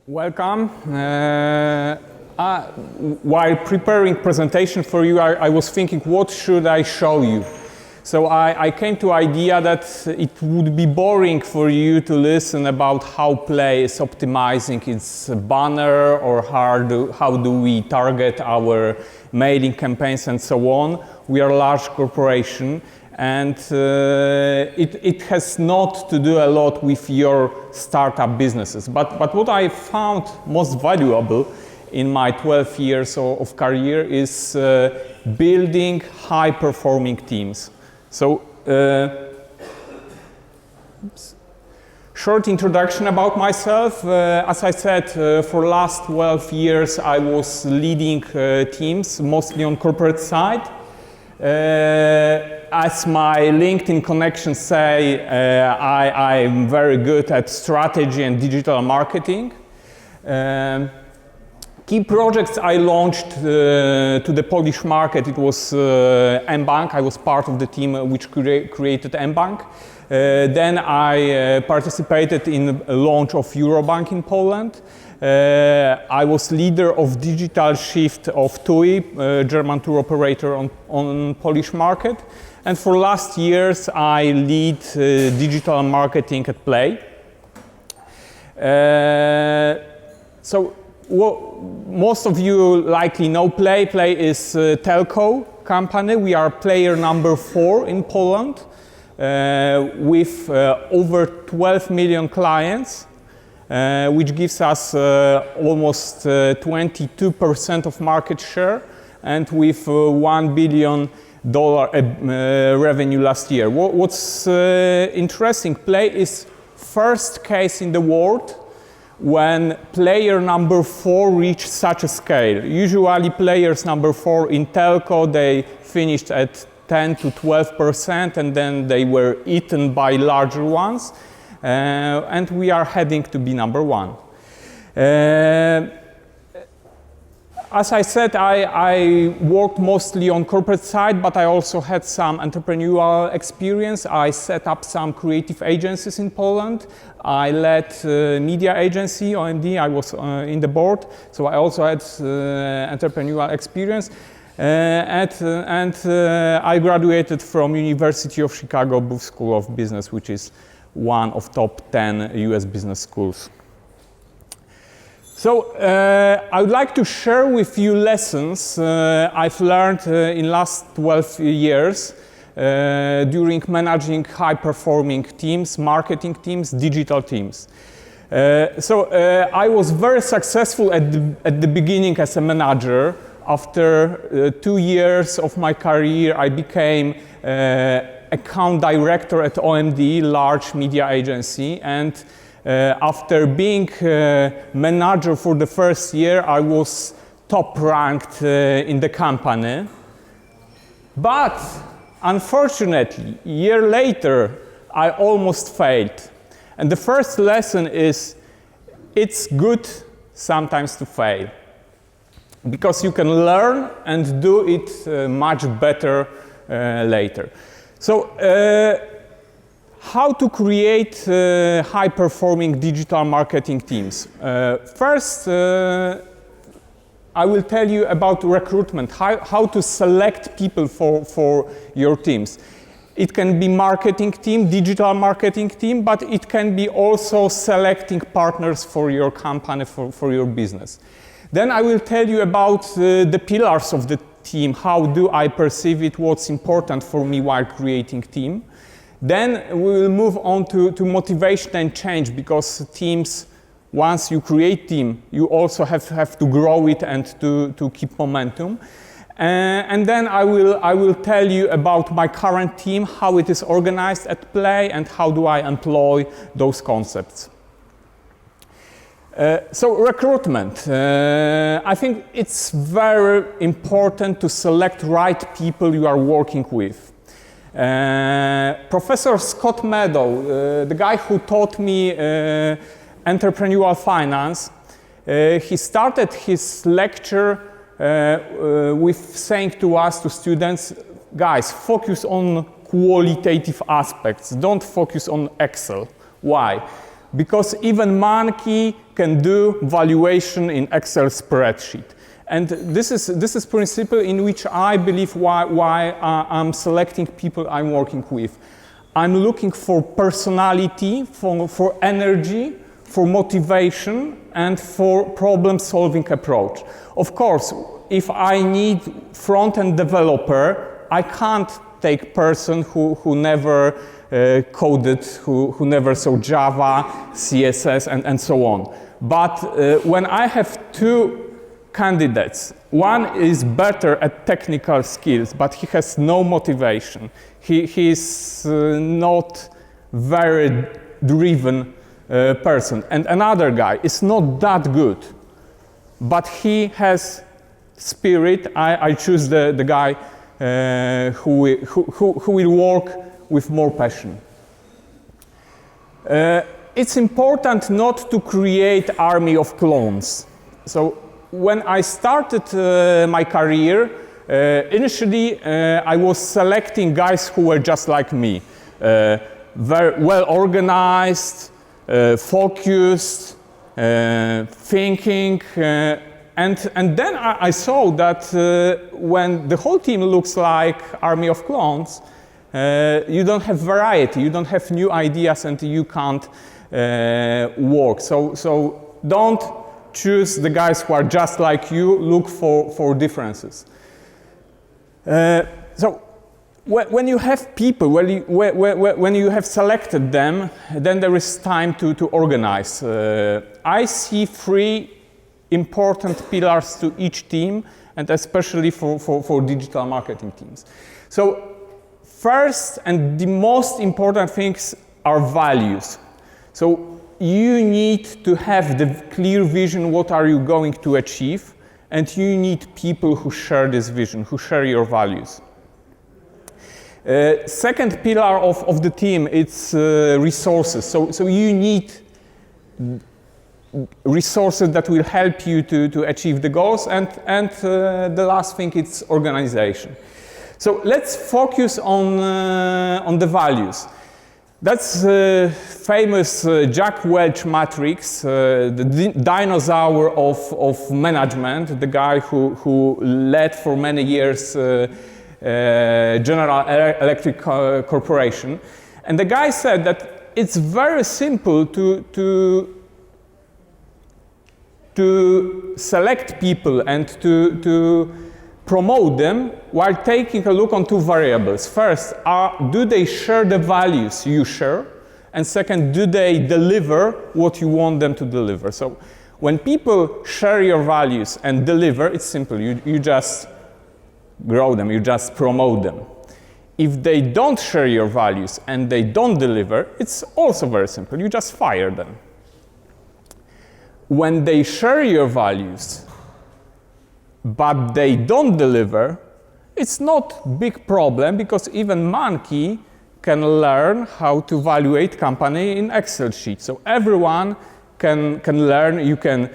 Welcome. While preparing presentation for you, I was thinking, what should I show you? So I came to idea that it would be boring for you to listen about how Play is optimizing its banner or how do we target our mailing campaigns and so on. We are a large corporation, and it has not to do a lot with your startup businesses. But what I found most valuable in my 12 years of career is building high-performing teams. So, short introduction about myself. As I said, for last 12 years I was leading teams, mostly on corporate side. As my LinkedIn connections say, I'm very good at strategy and digital marketing. Key projects I launched to the Polish market, it was mBank. I was part of the team which created mBank. Then I participated in a launch of Eurobank in Poland. I was leader of digital shift of TUI, German tour operator on Polish market. And for last years I lead digital marketing at Play. Most of you likely know Play. Play is a telco company. We are player number 4 in Poland with over 12 million clients, which gives us almost 22% of market share, and with $1 billion revenue last year. What's interesting, Play is first case in the world when player number 4 reached such a scale. Usually players number 4 in telco, they finished at 10 to 12% and then they were eaten by larger ones. And we are heading to be number 1. As I said, I worked mostly on corporate side, but I also had some entrepreneurial experience. I set up some creative agencies in Poland. I led media agency, OMD. I was in the board, so I also had entrepreneurial experience. And I graduated from University of Chicago Booth School of Business, which is one of top 10 US business schools. So I would like to share with you lessons I've learned in last 12 years during managing high-performing teams, marketing teams, digital teams. I was very successful at the beginning as a manager. After 2 years of my career, I became account director at OMD, large media agency, and after being manager for the first year, I was top ranked in the company. But unfortunately, a year later, I almost failed. And the first lesson is, it's good sometimes to fail, because you can learn and do it much better later. So, how to create high-performing digital marketing teams? First, I will tell you about recruitment, how to select people for your teams. It can be marketing team, digital marketing team, but it can be also selecting partners for your company, for your business. Then I will tell you about the pillars of the team. How do I perceive it? What's important for me while creating team? Then we will move on to motivation and change, because teams, once you create team, you also have to grow it and to keep momentum. And then I will tell you about my current team, how it is organized at Play, and how do I employ those concepts. So recruitment, I think it's very important to select right people you are working with. Professor Scott Meadow, the guy who taught me entrepreneurial finance, he started his lecture with saying to us, to students, guys, focus on qualitative aspects, don't focus on Excel. Why? because even monkey can do valuation in Excel spreadsheet. And this is principle in which I believe why I'm selecting people I'm working with. I'm looking for personality, for energy, for motivation, and for problem-solving approach. Of course, if I need front-end developer, I can't take person who never coded, who never saw Java, CSS, and so on. But when I have two candidates, one is better at technical skills, but he has no motivation. He's not very driven person. And another guy is not that good, but he has spirit. I choose the guy who will work with more passion. It's important not to create army of clones. So when I started my career, initially I was selecting guys who were just like me, very well organized, focused, thinking, and then I saw that when the whole team looks like army of clones, you don't have variety, you don't have new ideas, and you can't work. So don't choose the guys who are just like you, look for differences. So when you have people, when you have selected them, then there is time to organize. I see three important pillars to each team, and especially for digital marketing teams. So first and the most important things are values. So you need to have the clear vision, what are you going to achieve, and you need people who share this vision, who share your values. Second pillar of the team, it's resources. So you need resources that will help you to achieve the goals, and the last thing, it's organization. So let's focus on the values. That's famous Jack Welch matrix, the dinosaur of management, the guy who led for many years General Electric Corporation. And the guy said that it's very simple to select people and to promote them while taking a look on two variables. First, do they share the values you share? And second, do they deliver what you want them to deliver? So when people share your values and deliver, it's simple. You just grow them, you just promote them. If they don't share your values and they don't deliver, it's also very simple. You just fire them. When they share your values, but they don't deliver, it's not a big problem, because even monkey can learn how to evaluate company in Excel sheet. So everyone can learn. You can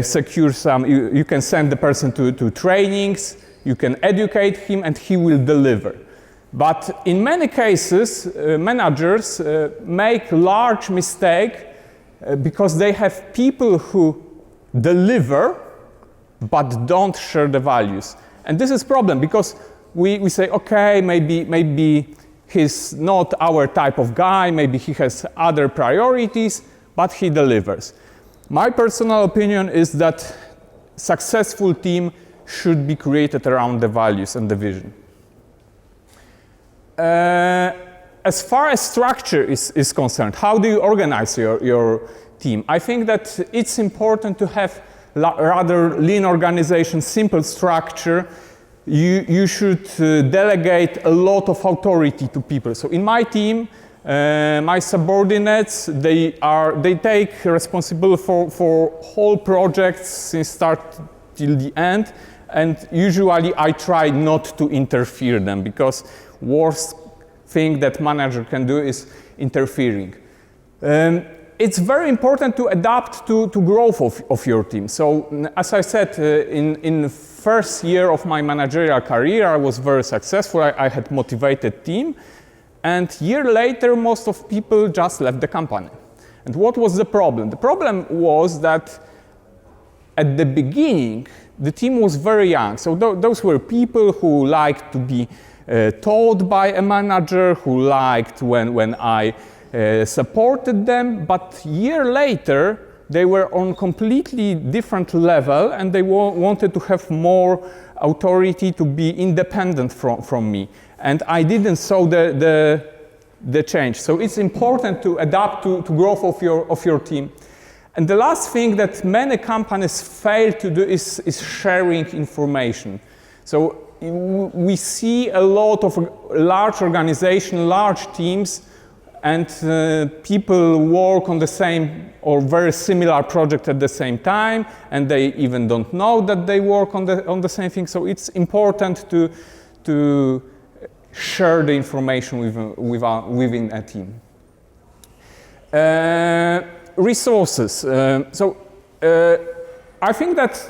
secure some, you can send the person to trainings, you can educate him, and he will deliver. But in many cases, managers make large mistake because they have people who deliver but don't share the values. And this is a problem, because we say, okay, maybe he's not our type of guy, maybe he has other priorities, but he delivers. My personal opinion is that successful team should be created around the values and the vision. As far as structure is concerned, how do you organize your team? I think that it's important to have rather lean organization, simple structure. You should delegate a lot of authority to people. So in my team, my subordinates, they take responsibility for whole projects since start till the end, and usually I try not to interfere them, because worst thing that manager can do is interfering. It's very important to adapt to growth of your team. So as I said, in the first year of my managerial career, I was very successful. I had motivated team, and year later, most of people just left the company. And what was the problem? The problem was that at the beginning, the team was very young. So those were people who liked to be taught by a manager, who liked when I supported them. But a year later, they were on completely different level, and they wanted to have more authority, to be independent from me. And I didn't saw the change. So it's important to adapt to growth of your team. And the last thing that many companies fail to do is sharing information. So we see a lot of large organizations, large teams, and people work on the same or very similar project at the same time, and they even don't know that they work on the same thing. So it's important to share the information within a team. Resources. I think that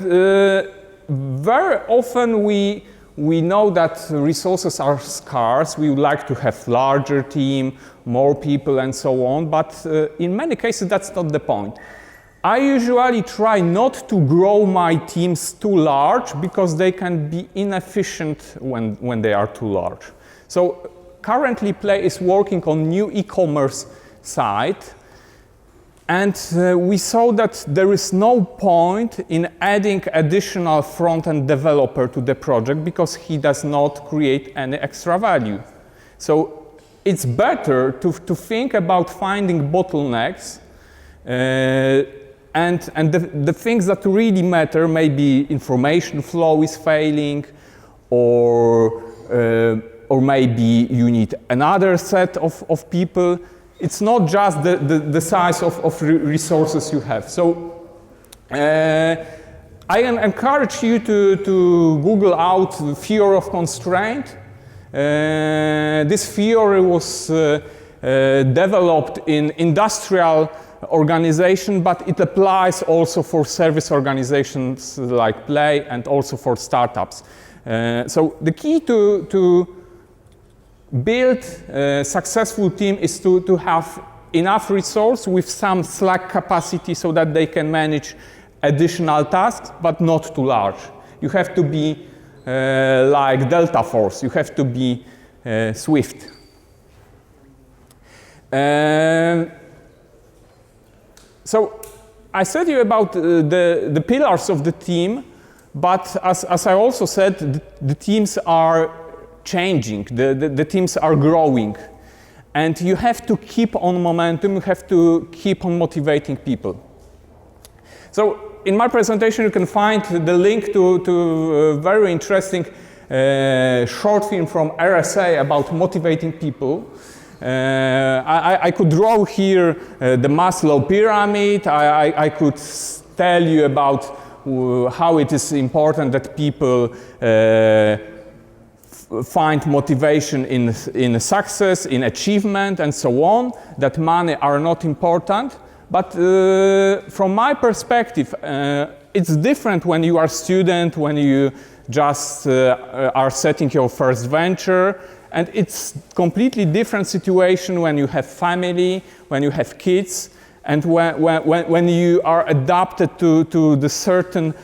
very often we know that resources are scarce. We would like to have larger team, more people, and so on. But in many cases, that's not the point. I usually try not to grow my teams too large because they can be inefficient when they are too large. So currently, Play is working on new e-commerce site. And we saw that there is no point in adding additional front-end developer to the project because he does not create any extra value. So it's better to think about finding bottlenecks and the things that really matter. Maybe information flow is failing, or maybe you need another set of people. It's not just the size of resources you have. So I encourage you to Google out the theory of constraint. This theory was developed in industrial organization, but it applies also for service organizations like Play and also for startups. So the key to build a successful team is to have enough resource with some slack capacity so that they can manage additional tasks, but not too large. You have to be like Delta Force. You have to be swift. So I said to you about the pillars of the team, but as I also said, the teams are changing, the teams are growing, and you have to keep on momentum, you have to keep on motivating people. So in my presentation you can find the link to a very interesting short film from RSA about motivating people. I could draw here the Maslow pyramid. I could tell you about how it is important that people find motivation in success, in achievement, and so on, that money are not important. But from my perspective, it's different when you are a student, when you just are setting your first venture, and it's completely different situation when you have family, when you have kids, and when you are adapted to the certain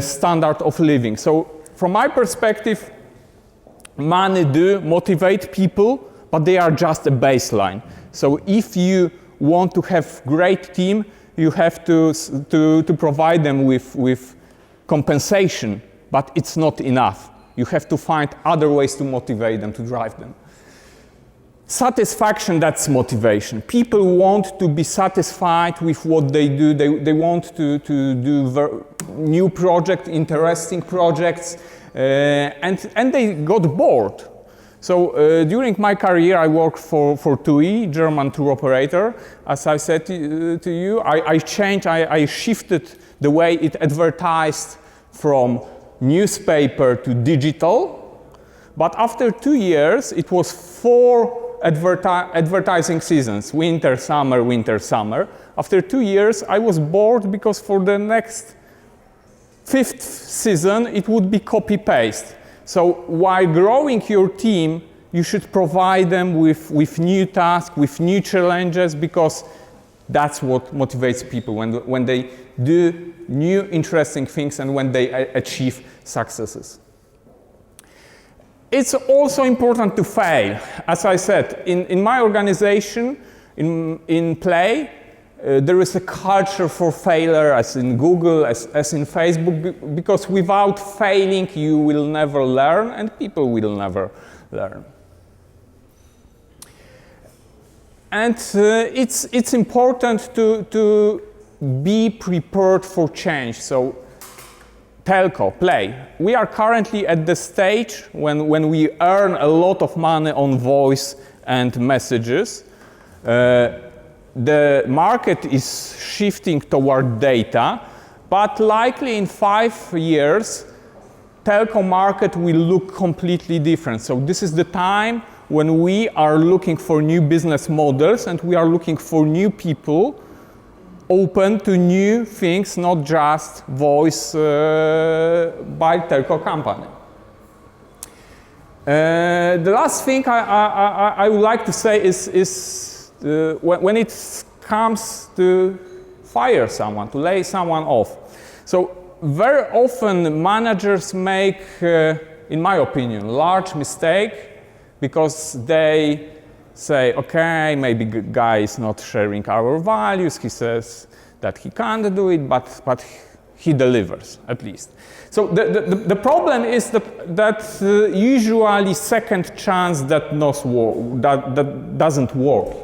standard of living. So from my perspective, money do motivate people, but they are just a baseline. So if you want to have great team, you have to provide them with compensation, but it's not enough. You have to find other ways to motivate them, to drive them. Satisfaction, that's motivation. People want to be satisfied with what they do. They want to do new projects, interesting projects, and they got bored. So during my career, I worked for TUI, German tour operator. As I said to you, I shifted the way it advertised from newspaper to digital. But after 2 years, it was 4 advertising seasons, winter, summer, winter, summer. After 2 years, I was bored because for the next 5th season, it would be copy-paste. So while growing your team, you should provide them with new tasks, with new challenges, because That's what motivates people when they do new interesting things and when they achieve successes. It's also important to fail. As I said, in my organization, in Play, there is a culture for failure, as in Google, as in Facebook, because without failing you will never learn and people will never learn. And it's important to be prepared for change. So telco, Play. We are currently at the stage when we earn a lot of money on voice and messages. The market is shifting toward data, but likely in 5 years, telco market will look completely different. So this is the time when we are looking for new business models and we are looking for new people open to new things, not just voice by telco company. The last thing I would like to say is when it comes to fire someone, to lay someone off. So very often managers make, in my opinion, large mistake because they say, okay, maybe guy is not sharing our values, he says that he can't do it, but he delivers, at least. So the problem is that usually second chance that doesn't work.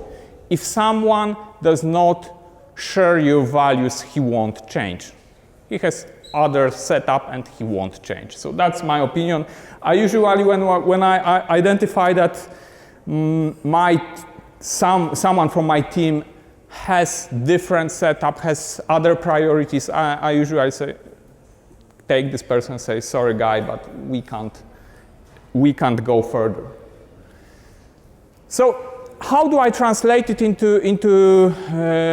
If someone does not share your values, he won't change. He has other setup and he won't change. So that's my opinion. I usually, when I identify that someone from my team has different setup, has other priorities, I usually say, take this person and say, sorry guy, but we can't go further. So how do I translate it into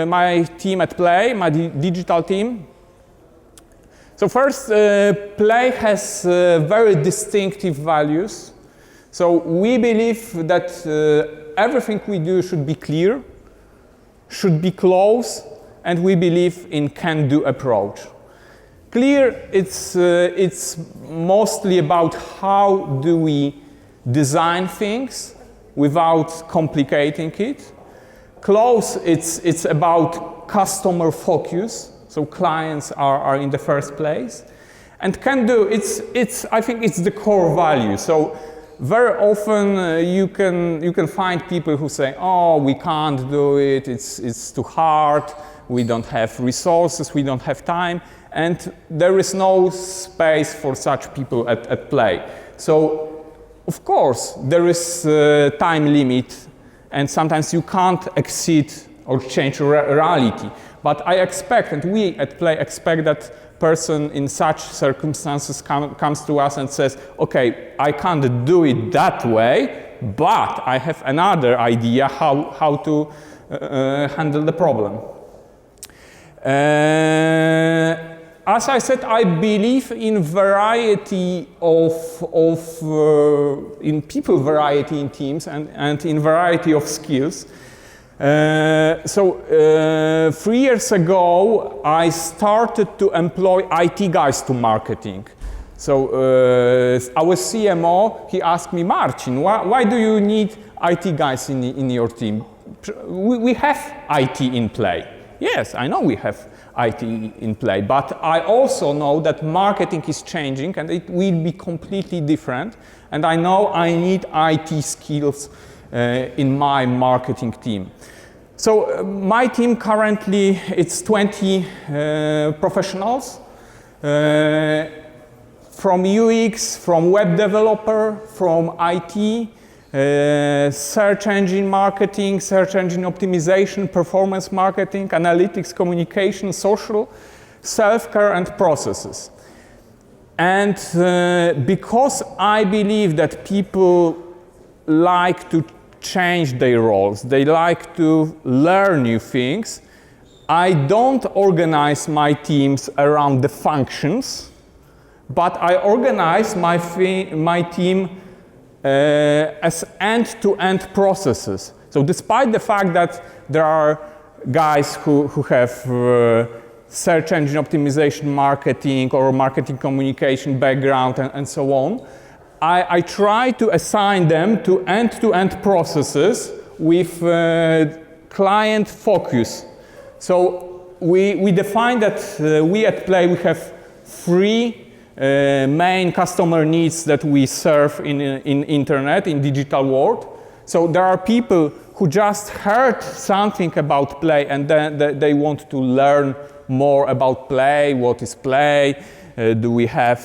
my team at Play, my digital team? So first, Play has very distinctive values. So we believe that everything we do should be clear, should be close, and we believe in can-do approach. Clear, it's mostly about how do we design things without complicating it. Close, it's about customer focus, so clients are in the first place. And can-do, I think it's the core value. So very often you can find people who say, oh, we can't do it, it's too hard, we don't have resources, we don't have time, and there is no space for such people at Play. So of course there is a time limit and sometimes you can't exceed or change reality. But I expect, and we at Play expect, that person in such circumstances comes to us and says, okay, I can't do it that way, but I have another idea how to handle the problem. As I said, I believe in variety in people variety in teams and in variety of skills. 3 years ago, I started to employ IT guys to marketing. So our CMO, he asked me, Marcin, why do you need IT guys in your team? We have IT in Play. Yes, I know we have IT in Play, but I also know that marketing is changing and it will be completely different. And I know I need IT skills in my marketing team. So my team currently, it's 20 professionals from UX, from web developer, from IT, search engine marketing, search engine optimization, performance marketing, analytics, communication, social, self-care and processes. And because I believe that people like to change their roles, they like to learn new things, I don't organize my teams around the functions, but I organize my team as end-to-end processes. So despite the fact that there are guys who have search engine optimization marketing or marketing communication background and so on. I try to assign them to end-to-end processes with client focus. So we define that we at Play, we have three main customer needs that we serve in internet, in digital world. So there are people who just heard something about Play and then they want to learn more about Play. What is Play? Do we have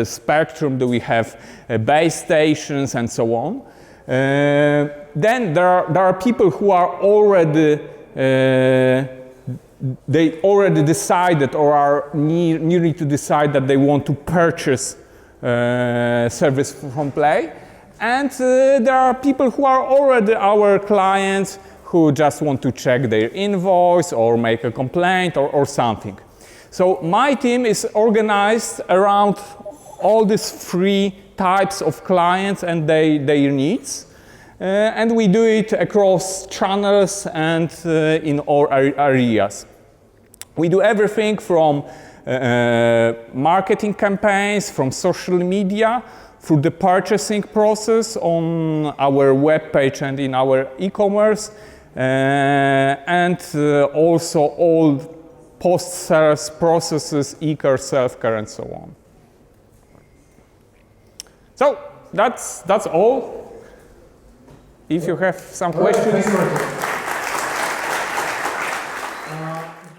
spectrum? Do we have base stations and so on? Then there are people who are already they already decided or are nearly to decide that they want to purchase service from Play. And there are people who are already our clients who just want to check their invoice or make a complaint or something. So my team is organized around all these three types of clients and their needs. And we do it across channels and in all areas. We do everything from marketing campaigns, from social media, through the purchasing process on our web page and in our e-commerce, and also all post-sales processes, e-care, self-care, and so on. So that's all. If you have some questions.